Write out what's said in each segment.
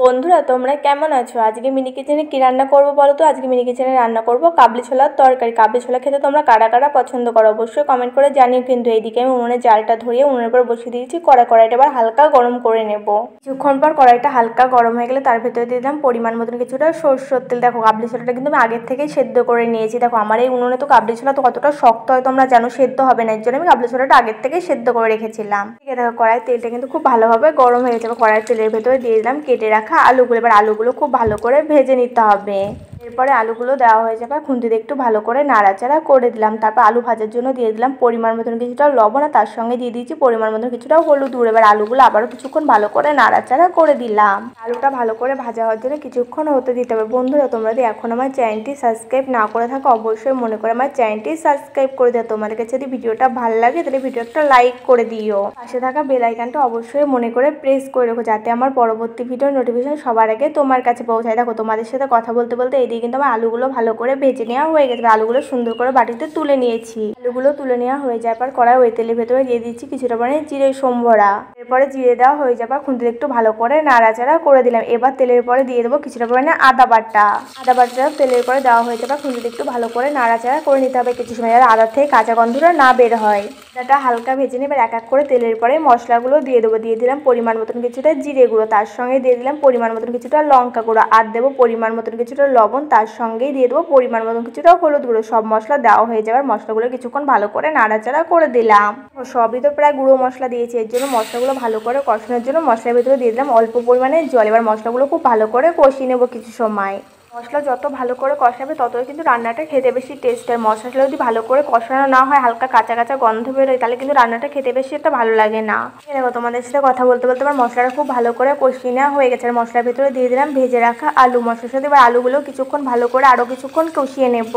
বন্ধুরা তোমরা কেমন আছো? আজকে মিনি কিচেনে কি রান্না করবো বলো তো? আজকে মিনি কিচেনে রান্না করব কাবলি ছোলার তরকারি। কাবলি ছোলা খেতে তোমরা কারা কারা পছন্দ করো অবশ্যই কমেন্ট করে জানিও। কিন্তু এইদিকে আমি উনুনে জালটা ধরিয়ে উনুনের উপর বসিয়ে দিয়েছি। কড়াইটা এবার হালকা গরম করে নেব। কিছুক্ষণ পর কড়াইটা হালকা গরম হয়ে গেলে তার ভেতরে দিয়ে দিলাম পরিমাণ মতন কিছুটা সরষের তেল। দেখো কাবলি ছোলাটা কিন্তু আমি আগের থেকেই সেদ্ধ করে নিয়েছি। দেখো আমার এই উনুনে তো কাবলি ছোলা তো কতটা শক্ত হয় তোমরা জানো, সেদ্ধ হবে না, এর জন্য আমি কাবলি ছোলাটা আগের থেকেই সেদ্ধ করে রেখেছিলাম। ঠিক আছে, দেখো কড়াইয়ের তেলটা কিন্তু খুব ভালোভাবে গরম হয়ে গেছে। কড়াইয়ের তেলের ভেতরে দিয়ে দিলাম কেটে রাখা আলুগুলো। এবার আলুগুলো খুব ভালো করে ভেজে নিতে হবে। এরপরে আলুগুলো দেওয়া হয়ে যাবে, খুন্তিতে একটু ভালো করে নাড়াচাড়া করে দিলাম। তারপর আলু ভাজার জন্য দিয়ে দিলাম পরিমাণ মতন কিছুটা লবণ, আর তার সঙ্গে দিয়ে দিয়েছি পরিমাণ মতন কিছুটা হলুদ গুঁড়ো। এবার আলুগুলো আবারও কিছুক্ষণ ভালো করে নাড়াচাড়া করে দিলাম। আলুটা ভালো করে ভাজা হওয়ার জন্য কিছুক্ষণ হতে দিতে হবে। বন্ধুরা তোমরা যদি এখন আমার চ্যানেলটি সাবস্ক্রাইব না করে থাকো অবশ্যই মনে করে আমার চ্যানেলটি সাবস্ক্রাইব করে দিও। তোমাদের কাছে যদি ভিডিওটা ভালো লাগে তাহলে ভিডিওটা লাইক করে দিও। পাশে থাকা বেল আইকনটা অবশ্যই মনে করে প্রেস করে রাখো যাতে আমার পরবর্তী ভিডিওর নোটিফিকেশন সবার আগে তোমার কাছে পৌঁছায়। দেখো তোমাদের সাথে কথা বলতে বলতে এইদিকে কিন্তু আমার আলুগুলো ভালো করে ভেজে নেওয়া হয়ে গেছে। আলুগুলো সুন্দর করে বাটিতে তুলে নিয়েছি। আলুগুলো তুলে নেওয়া হয়ে যাওয়ার পর কড়াই ওই তেলের ভেতরে দিয়ে দিচ্ছি কিছুটা পরিমাণে জিরে সম্বরা। এরপরে জিরে দেওয়া হয়ে যাবার খুন্তিতে একটু ভালো করে নাড়াচাড়া করে দিলাম। এবার তেলের পরে দিয়ে দেবো কিছুটা পরিমাণে আদা বাটা। আদা বাটা তেলের পরে দেওয়া হয়ে যাবার খুন্তিতে একটু ভালো করে নাড়াচাড়া করে নিতে হবে কিছু সময়, আর আদা থেকে কাঁচা গন্ধটা না বের হয়। আদাটা হালকা ভেজে নিয়ে এবার এক এক করে তেলের পরে মশলাগুলো দিয়ে দেবো। দিয়ে দিলাম পরিমাণ মতন কিছুটা জিরে গুঁড়ো, তার সঙ্গে দিয়ে দিলাম পরিমাণ মতন কিছুটা লঙ্কা গুঁড়ো, আর দেবো পরিমাণ মতন কিছুটা লবণ, তার সঙ্গেই দিয়ে দেবো পরিমাণ মতন কিছুটা হলুদ গুঁড়ো। সব মশলা দেওয়া হয়ে যাবার মশলাগুলো কিছুক্ষণ ভালো করে নাড়াচাড়া করে দিলাম। সবই তো প্রায় গুঁড়ো মশলা দিয়েছি, এর জন্য মশলাগুলো ভালো করে কষানোর জন্য মশলার ভিতরে দিয়ে দিলাম অল্প পরিমাণে জল। এবার মশলাগুলো খুব ভালো করে কষিয়ে নেবো কিছু সময়। মশলা যত ভালো করে কষাবে ততই কিন্তু রান্নাটা খেতে বেশি টেস্ট হয়। মশলা যদি ভালো করে কষানো না হয়, হালকা কাঁচা কাঁচা গন্ধ বেরোয়, তাহলে কিন্তু রান্নাটা খেতে বেশি একটা ভালো লাগে না। দেখো তোমাদের সাথে কথা বলতে বলতে আমার মশলাটা খুব ভালো করে কষিয়ে নেওয়া হয়ে গেছে। আর মশলার ভিতরে দিয়ে দিলাম ভেজে রাখা আলু। মশলার সাথে এবার আলুগুলো কিছুক্ষণ ভালো করে আরও কিছুক্ষণ কষিয়ে নেব।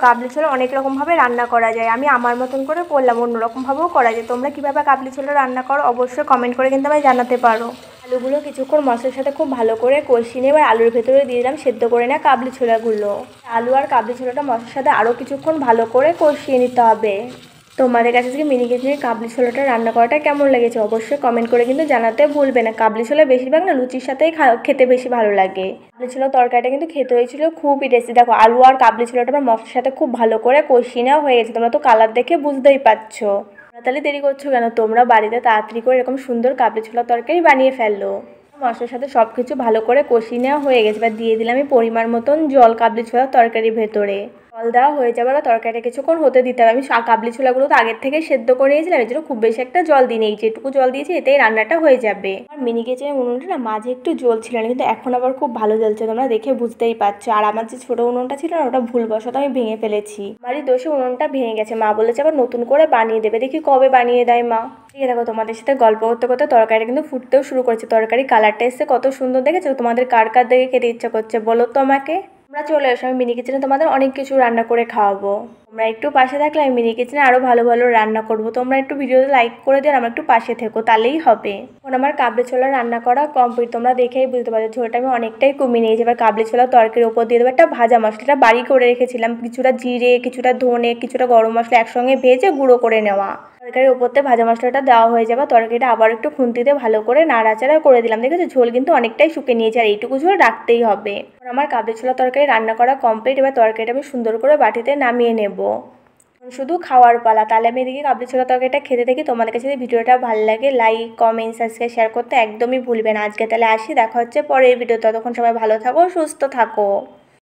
কাবলি ছোলা অনেক রকমভাবে রান্না করা যায়, আমি আমার মতন করে করলাম, অন্যরকমভাবেও করা যায়। তোমরা কীভাবে কাবলি ছোলা রান্না করো অবশ্যই কমেন্ট করে কিন্তু আমায় জানাতে পারো। আলুগুলো কিছুক্ষণ মশলার সাথে খুব ভালো করে কষিয়ে নিয়ে এবার আলুর ভেতরে দিয়ে দিলাম সেদ্ধ করে নেওয়া কাবলি ছোলাগুলো। আলু আর কাবলি ছোলাটা মশলার সাথে আরও কিছুক্ষণ ভালো করে কষিয়ে নিতে হবে। তোমাদের কাছে আজকে মিনি কিচেনের কাবলি ছোলাটা রান্না করাটা কেমন লেগেছে অবশ্যই কমেন্ট করে কিন্তু জানাতে ভুলবে না। কাবলি ছোলা বেশিরভাগ না লুচির সাথেই খেতে বেশি ভালো লাগে। কাবলি ছোলার তরকারিটা কিন্তু খেতে হয়েছিল খুবই টেস্টি। দেখো আলু আর কাবলি ছোলাটা আমার মশলার সাথে খুব ভালো করে কষিয়ে নেওয়া হয়ে গেছে, তোমরা তো কালার দেখে বুঝতেই পারছো। তাহলে দেরি করছো কেন? তোমরা বাড়িতে তাড়াতাড়ি করে এরকম সুন্দর কাবলি ছোলার তরকারি বানিয়ে ফেললো। মশলার সাথে সব কিছু ভালো করে কষিয়ে নেওয়া হয়ে গেছে। এবার দিয়ে দিলাম আমি পরিমাণ মতন জল কাবলি ছোলার তরকারির ভেতরে। জল দেওয়া হয়ে যাবে, এবার তরকারিটা কিছুক্ষণ হতে দিতে হবে। আমি কাবলি ছোলাগুলো তো আগের থেকে সেদ্ধ করে নিয়েছিলাম, এর জন্য খুব বেশি একটা জল দিই নেই, যেটুকু জল দিয়েছি এতেই রান্নাটা হয়ে যাবে। আর মিনি কিচেনের উনুনটা না মাঝে একটু জল ছিল না, কিন্তু এখন আবার খুব ভালো জ্বলছে, তোমরা দেখে বুঝতেই পারছো। আর আমার যে ছোটো উনুনটা ছিল না ওটা ভুলবশত আমি ভেঙে ফেলেছি। বাড়ির দোষে উনুনটা ভেঙে গেছে, মা বলেছে আবার নতুন করে বানিয়ে দেবে, দেখি কবে বানিয়ে দেয় মা। ঠিক আছে, দেখো তোমাদের সাথে গল্প করতে করতে তরকারিটা কিন্তু ফুটতেও শুরু করেছে। তরকারি কালারটা এসে কত সুন্দর দেখেছো? তোমাদের কার কার দেখে খেতে ইচ্ছা করছে বলো তো আমাকে। তোমরা চলে এসো, আমি মিনি কিচেনে তোমাদের অনেক কিছু রান্না করে খাওয়াবো। তোমরা একটু পাশে থাকলে আমি মিনি কিচেনে আরও ভালো ভালো রান্না করবো। তোমরা একটু ভিডিওতে লাইক করে দিও আর আমার একটু পাশে থেকো, তাহলেই হবে। এখন আমার কাবলি ছোলা রান্না করা কমপ্লিট, তোমরা দেখেই বুঝতে পারছো ঝোলটা আমি অনেকটাই কমিয়ে নিয়েছি। এবার কাবলি ছোলা তরকারির ওপর দিয়ে দেবো একটা ভাজা মশলাটা বাড়ি করে রেখেছিলাম, কিছুটা জিরে কিছুটা ধনে কিছুটা গরম মশলা একসঙ্গে ভেজে গুঁড়ো করে নেওয়া। তরকারির ওপরতে ভাজা মশলাটা দেওয়া হয়ে যাবে, তরকারিটা আবার একটু খুন্তিতে ভালো করে নাড়াচাড়া করে দিলাম। দেখেছো ঝোল কিন্তু অনেকটাই শুকিয়ে নিয়েছে, আর এইটুকু ঝোল রাখতেই হবে। আমার কাবলি ছোলা তরকারি রান্না করা কমপ্লিট। এবার তরকারিটা আমি সুন্দর করে বাটিতে নামিয়ে নেব, শুধু খাওয়ার পালা। তাহলে আমি এদিকে কাবলি ছোলা তরকারিটা খেতে থাকি। তোমাদের কাছে যদি ভিডিওটা ভালো লাগে লাইক কমেন্ট সাবস্ক্রাইব শেয়ার করতে একদমই ভুলবে না। আজকে তাহলে আসি, দেখা হচ্ছে পরের ভিডিও। ততক্ষণ সবাই ভালো থাকো সুস্থ থাকো।